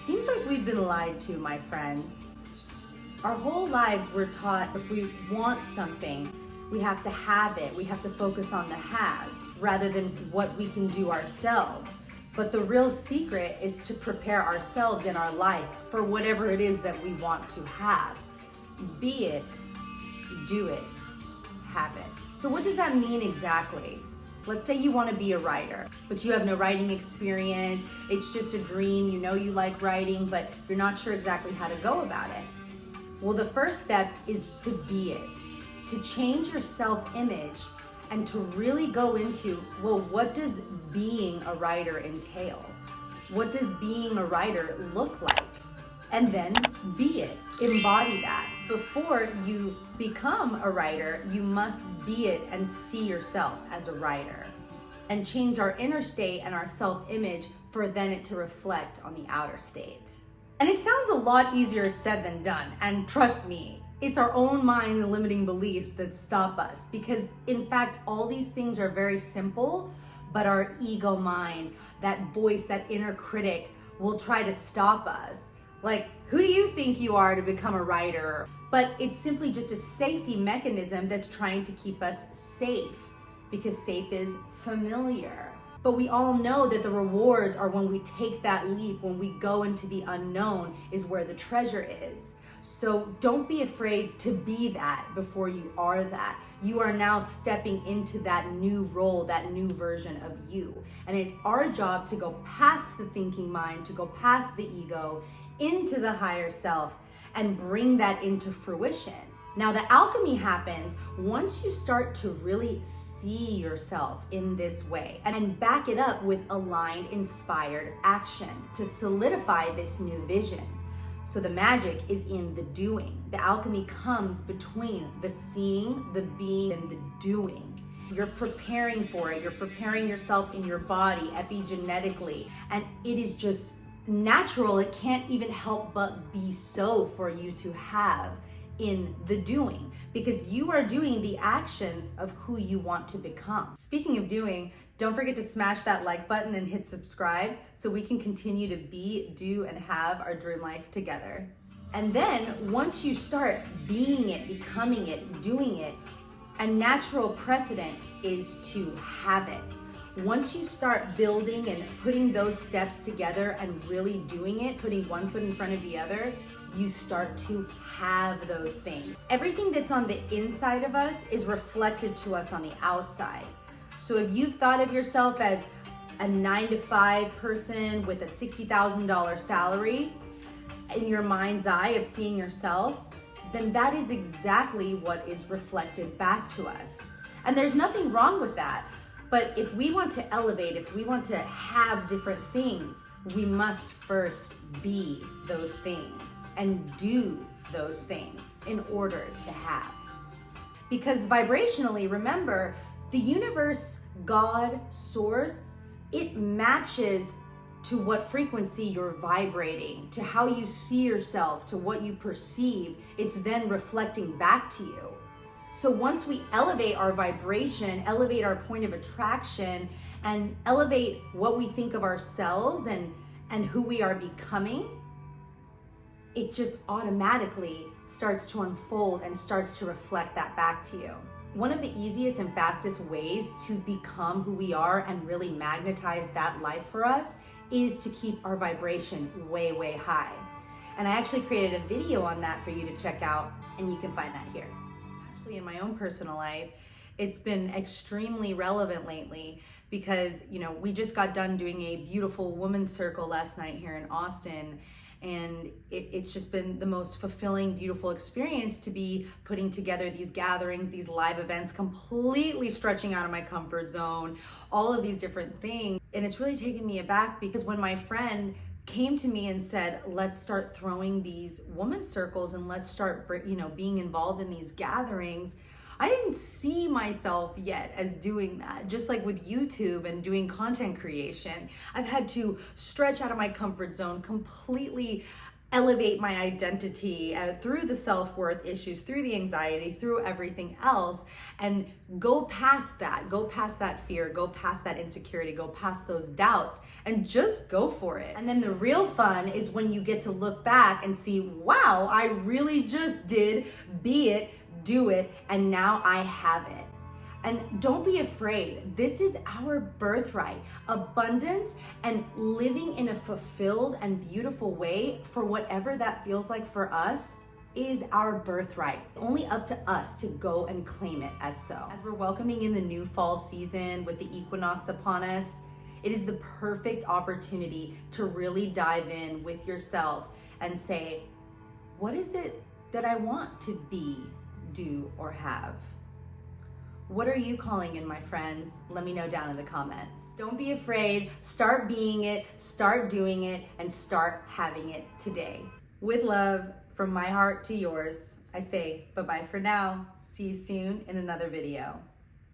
seems like we've been lied to, my friends. Our whole lives we're taught if we want something, we have to have it. We have to focus on the have rather than what we can do ourselves. But the real secret is to prepare ourselves in our life for whatever it is that we want to have. Be it, do it, have it. So what does that mean exactly? Let's say you want to be a writer, but you have no writing experience. It's just a dream. You know you like writing, but you're not sure exactly how to go about it. Well, the first step is to be it, to change your self-image and to really go into, well, what does being a writer entail? What does being a writer look like? And then be it, embody that. Before you become a writer, you must be it and see yourself as a writer and change our inner state and our self-image for then it to reflect on the outer state. And it sounds a lot easier said than done. And trust me, it's our own mind and limiting beliefs that stop us, because in fact, all these things are very simple, but our ego mind, that voice, that inner critic will try to stop us. Like, who do you think you are to become a writer? But it's simply just a safety mechanism that's trying to keep us safe, because safe is familiar. But we all know that the rewards are when we take that leap, when we go into the unknown is where the treasure is. So don't be afraid to be that before you are that. You are now stepping into that new role, that new version of you. And it's our job to go past the thinking mind, to go past the ego, into the higher self and bring that into fruition. Now, the alchemy happens once you start to really see yourself in this way and back it up with aligned, inspired action to solidify this new vision. So the magic is in the doing. The alchemy comes between the seeing, the being, and the doing. You're preparing for it. You're preparing yourself in your body epigenetically, and it is just natural. It can't even help but be so for you to have in the doing, because you are doing the actions of who you want to become. Speaking of doing, don't forget to smash that like button and hit subscribe so we can continue to be, do, and have our dream life together. And then once you start being it, becoming it, doing it, a natural precedent is to have it. Once you start building and putting those steps together and really doing it, putting one foot in front of the other, you start to have those things. Everything that's on the inside of us is reflected to us on the outside. So if you've thought of yourself as a 9-to-5 person with a $60,000 salary in your mind's eye of seeing yourself, then that is exactly what is reflected back to us. And there's nothing wrong with that. But if we want to elevate, if we want to have different things, we must first be those things and do those things in order to have. Because vibrationally, remember, the universe, God, source, it matches to what frequency you're vibrating, to how you see yourself, to what you perceive. It's then reflecting back to you. So once we elevate our vibration, elevate our point of attraction, and elevate what we think of ourselves and who we are becoming, it just automatically starts to unfold and starts to reflect that back to you. One of the easiest and fastest ways to become who we are and really magnetize that life for us is to keep our vibration way, way high. And I actually created a video on that for you to check out, and you can find that here. Actually, in my own personal life, it's been extremely relevant lately because, we just got done doing a beautiful women's circle last night here in Austin. And it's just been the most fulfilling, beautiful experience to be putting together these gatherings, these live events, completely stretching out of my comfort zone, all of these different things. And it's really taken me aback because when my friend came to me and said, let's start throwing these women's circles and let's start, being involved in these gatherings, I didn't see myself yet as doing that. Just like with YouTube and doing content creation, I've had to stretch out of my comfort zone, completely elevate my identity through the self-worth issues, through the anxiety, through everything else, and go past that fear, go past that insecurity, go past those doubts, and just go for it. And then the real fun is when you get to look back and see, wow, I really just did be it, do it, and now I have it. And don't be afraid. This is our birthright. Abundance and living in a fulfilled and beautiful way for whatever that feels like for us is our birthright. Only up to us to go and claim it as so. As we're welcoming in the new fall season with the equinox upon us, it is the perfect opportunity to really dive in with yourself and say, what is it that I want to be, do, or have? What are you calling in, my friends? Let me know down in the comments. Don't be afraid. Start being it, start doing it, and start having it today. With love, from my heart to yours, I say bye-bye for now. See you soon in another video.